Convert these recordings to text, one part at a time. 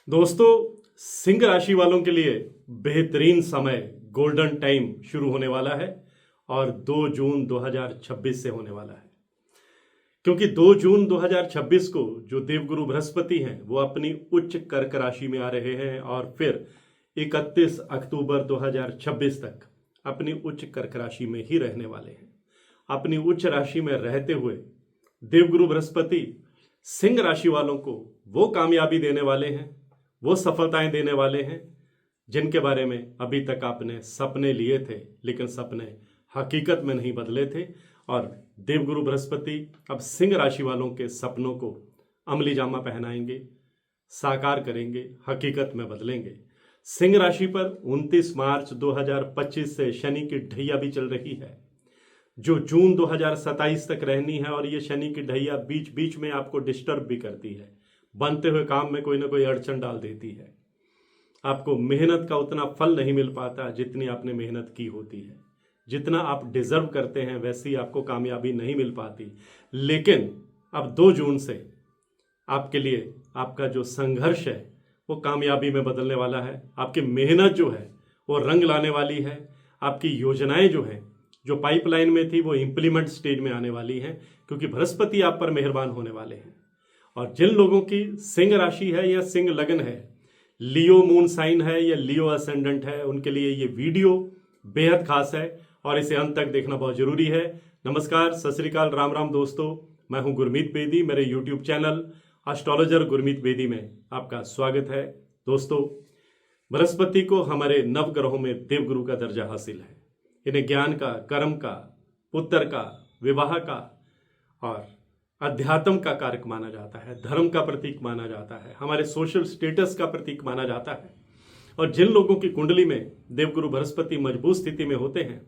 दोस्तों, सिंह राशि वालों के लिए बेहतरीन समय गोल्डन टाइम शुरू होने वाला है और 2 जून 2026 से होने वाला है। क्योंकि 2 जून 2026 को जो देवगुरु बृहस्पति हैं वो अपनी उच्च कर्क राशि में आ रहे हैं और फिर 31 अक्टूबर 2026 तक अपनी उच्च कर्क राशि में ही रहने वाले हैं। अपनी उच्च राशि में रहते हुए देवगुरु बृहस्पति सिंह राशि वालों को वो कामयाबी देने वाले हैं, वो सफलताएं देने वाले हैं जिनके बारे में अभी तक आपने सपने लिए थे लेकिन सपने हकीकत में नहीं बदले थे। और देवगुरु बृहस्पति अब सिंह राशि वालों के सपनों को अमली जामा पहनाएंगे, साकार करेंगे, हकीकत में बदलेंगे। सिंह राशि पर 29 मार्च 2025 से शनि की ढैया भी चल रही है जो जून 2027 तक रहनी है। और ये शनि की ढैया बीच बीच में आपको डिस्टर्ब भी करती है, बनते हुए काम में कोई ना कोई अड़चन डाल देती है। आपको मेहनत का उतना फल नहीं मिल पाता जितनी आपने मेहनत की होती है, जितना आप डिजर्व करते हैं वैसी आपको कामयाबी नहीं मिल पाती। लेकिन अब 2 जून से आपके लिए आपका जो संघर्ष है वो कामयाबी में बदलने वाला है। आपकी मेहनत जो है वो रंग लाने वाली है। आपकी योजनाएं जो हैं, जो पाइपलाइन में थी, वो इंप्लीमेंट स्टेज में आने वाली हैं क्योंकि बृहस्पति आप पर मेहरबान होने वाले हैं। और जिन लोगों की सिंह राशि है या सिंह लगन है, लियो मून साइन है या लियो असेंडेंट है, उनके लिए ये वीडियो बेहद खास है और इसे अंत तक देखना बहुत जरूरी है। नमस्कार, सत श्री अकाल, राम राम दोस्तों, मैं हूं गुरमीत बेदी। मेरे YouTube channel astrologer Gurmeet Bedi में आपका स्वागत है। दोस्तों, बृहस्पति को हमारे नवग्रहों में देवगुरु का दर्जा हासिल है। इन्हें ज्ञान का, कर्म का, पुत्र का, विवाह का और अध्यात्म का कारक माना जाता है, धर्म का प्रतीक माना जाता है, हमारे सोशल स्टेटस का प्रतीक माना जाता है। और जिन लोगों की कुंडली में देवगुरु बृहस्पति मजबूत स्थिति में होते हैं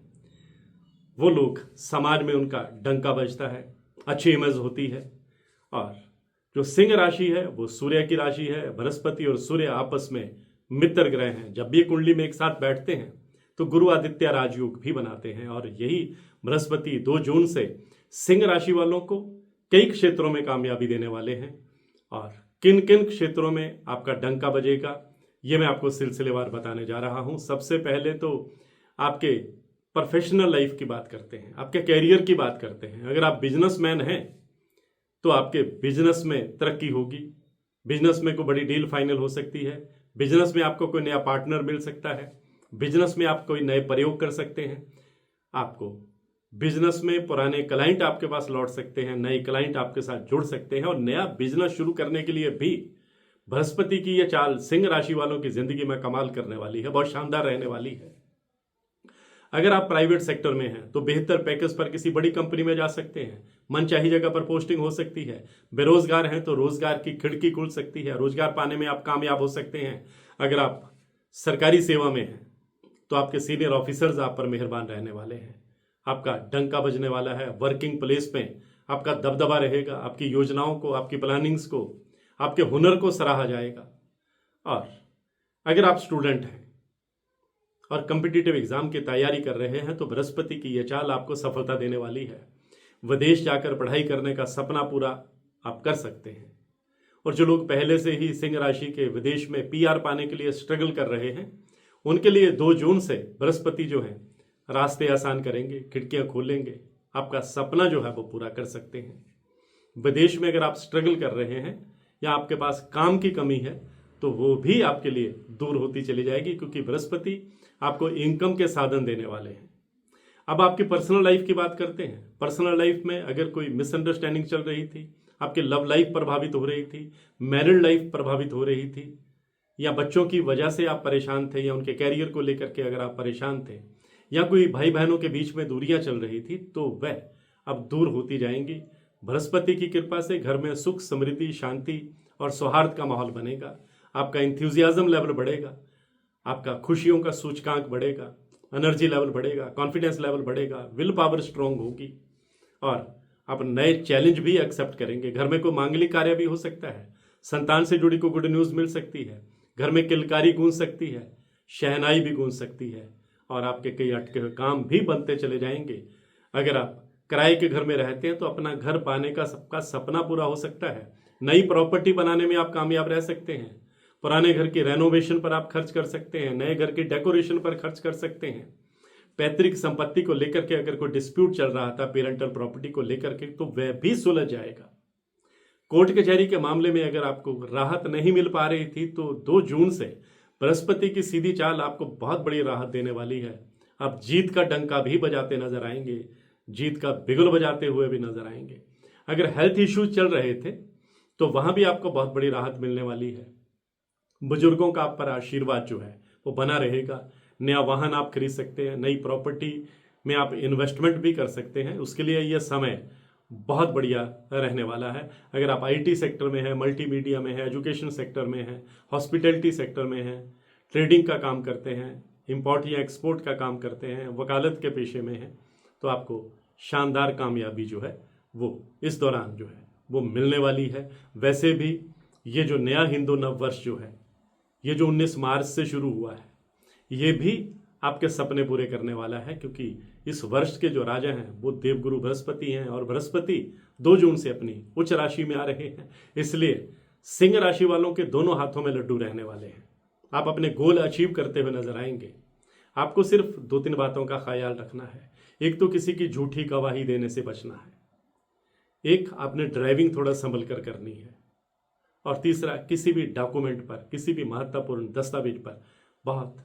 वो लोग समाज में उनका डंका बजता है, अच्छी इमेज होती है। और जो सिंह राशि है वो सूर्य की राशि है। बृहस्पति और सूर्य आपस में मित्र ग्रह हैं। जब ये कुंडली में एक साथ बैठते हैं तो गुरु आदित्य राजयोग भी बनाते हैं। और यही बृहस्पति 2 जून से सिंह राशि वालों को कई क्षेत्रों में कामयाबी देने वाले हैं। और किन किन क्षेत्रों में आपका डंका बजेगा ये मैं आपको सिलसिलेवार बताने जा रहा हूं। सबसे पहले तो आपके प्रोफेशनल लाइफ की बात करते हैं, आपके कैरियर की बात करते हैं। अगर आप बिजनेसमैन हैं तो आपके बिजनेस में तरक्की होगी, बिजनेस में कोई बड़ी डील फाइनल हो सकती है, बिजनेस में आपको कोई नया पार्टनर मिल सकता है, बिजनेस में आप कोई नए प्रयोग कर सकते हैं, आपको बिजनेस में पुराने क्लाइंट आपके पास लौट सकते हैं, नए क्लाइंट आपके साथ जुड़ सकते हैं। और नया बिजनेस शुरू करने के लिए भी बृहस्पति की यह चाल सिंह राशि वालों की जिंदगी में कमाल करने वाली है, बहुत शानदार रहने वाली है। अगर आप प्राइवेट सेक्टर में हैं तो बेहतर पैकेज पर किसी बड़ी कंपनी में जा सकते हैं, मनचाही जगह पर पोस्टिंग हो सकती है। बेरोजगार हैं तो रोजगार की खिड़की खुल सकती है, रोजगार पाने में आप कामयाब हो सकते हैं। अगर आप सरकारी सेवा में हैं तो आपके सीनियर ऑफिसर्स आप पर मेहरबान रहने वाले हैं, आपका डंका बजने वाला है। वर्किंग प्लेस में आपका दबदबा रहेगा, आपकी योजनाओं को, आपकी प्लानिंग्स को, आपके हुनर को सराहा जाएगा। और अगर आप स्टूडेंट हैं और कॉम्पिटिटिव एग्जाम की तैयारी कर रहे हैं तो बृहस्पति की यह चाल आपको सफलता देने वाली है। विदेश जाकर पढ़ाई करने का सपना पूरा आप कर सकते हैं। और जो लोग पहले से ही सिंह राशि के विदेश में पीआर पाने के लिए स्ट्रगल कर रहे हैं उनके लिए 2 जून से बृहस्पति जो है रास्ते आसान करेंगे, खिड़कियां खोलेंगे, आपका सपना जो है वो पूरा कर सकते हैं। विदेश में अगर आप स्ट्रगल कर रहे हैं या आपके पास काम की कमी है तो वो भी आपके लिए दूर होती चली जाएगी क्योंकि बृहस्पति आपको इनकम के साधन देने वाले हैं। अब आपकी पर्सनल लाइफ की बात करते हैं। पर्सनल लाइफ में अगर कोई मिसअंडरस्टैंडिंग चल रही थी, आपकी लव लाइफ प्रभावित हो रही थी, मैरिड लाइफ प्रभावित हो रही थी, या बच्चों की वजह से आप परेशान थे, या उनके कैरियर को लेकर के अगर आप परेशान थे, या कोई भाई बहनों के बीच में दूरियां चल रही थी तो वह अब दूर होती जाएंगी। बृहस्पति की कृपा से घर में सुख, समृद्धि, शांति और सौहार्द का माहौल बनेगा। आपका इंथ्यूजियाज्म लेवल बढ़ेगा, आपका खुशियों का सूचकांक बढ़ेगा, एनर्जी लेवल बढ़ेगा, कॉन्फिडेंस लेवल बढ़ेगा, विल पावर स्ट्रांग होगी और आप नए चैलेंज भी एक्सेप्ट करेंगे। घर में कोई मांगलिक कार्य भी हो सकता है, संतान से जुड़ी कोई गुड न्यूज़ मिल सकती है, घर में किलकारी गूंज सकती है, शहनाई भी गूंज सकती है और आपके कई अटके हुए काम भी बनते चले जाएंगे। अगर आप किराए के घर में रहते हैं तो अपना घर पाने का सबका सपना पूरा हो सकता है। नई प्रॉपर्टी बनाने में आप कामयाब रह सकते हैं। पुराने घर की रेनोवेशन पर आप खर्च कर सकते हैं, नए घर के डेकोरेशन पर खर्च कर सकते हैं। पैतृक संपत्ति को लेकर के अगर कोई डिस्प्यूट चल रहा था पेरेंटल प्रॉपर्टी को लेकर के, तो वह भी सुलझ जाएगा। कोर्ट कचहरी के मामले में अगर आपको राहत नहीं मिल पा रही थी, तो 2 जून से बृहस्पति की सीधी चाल आपको बहुत बड़ी राहत देने वाली है। आप जीत का डंका भी बजाते नजर आएंगे, जीत का बिगुल बजाते हुए भी नजर आएंगे। अगर हेल्थ इश्यूज चल रहे थे तो वहां भी आपको बहुत बड़ी राहत मिलने वाली है। बुजुर्गों का आप पर आशीर्वाद जो है वो बना रहेगा। नया वाहन आप खरीद सकते हैं, नई प्रॉपर्टी में आप इन्वेस्टमेंट भी कर सकते हैं। उसके लिए यह समय बहुत बढ़िया रहने वाला है। अगर आप आईटी सेक्टर में है, मल्टीमीडिया में है, एजुकेशन सेक्टर में है, हॉस्पिटैलिटी सेक्टर में है, ट्रेडिंग का काम करते हैं, इंपोर्ट या एक्सपोर्ट का काम करते हैं, वकालत के पेशे में हैं, तो आपको शानदार कामयाबी जो है वो इस दौरान जो है वो मिलने वाली है। वैसे भी ये जो नया हिंदू नव वर्ष जो है, ये जो 19 मार्च से शुरू हुआ है, ये भी आपके सपने पूरे करने वाला है, क्योंकि इस वर्ष के जो राजा हैं वो देवगुरु बृहस्पति हैं, और बृहस्पति 2 जून से अपनी उच्च राशि में आ रहे हैं। इसलिए सिंह राशि वालों के दोनों हाथों में लड्डू रहने वाले हैं। आप अपने गोल अचीव करते हुए नजर आएंगे। आपको सिर्फ 2-3 बातों का ख्याल रखना है। एक तो किसी की झूठी गवाही देने से बचना है, एक आपने ड्राइविंग थोड़ा संभल कर करनी है, और तीसरा किसी भी डॉक्यूमेंट पर, किसी भी महत्वपूर्ण दस्तावेज पर बहुत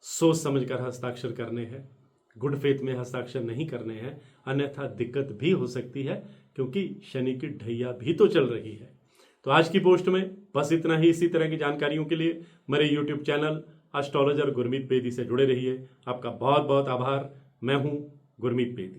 सोच समझकर हस्ताक्षर करने हैं। गुड फेथ में हस्ताक्षर नहीं करने हैं, अन्यथा दिक्कत भी हो सकती है, क्योंकि शनि की ढैया भी तो चल रही है। तो आज की पोस्ट में बस इतना ही। इसी तरह की जानकारियों के लिए मेरे YouTube channel astrologer Gurmeet Bedi से जुड़े रहिए। आपका बहुत बहुत आभार। मैं हूं गुरमीत बेदी।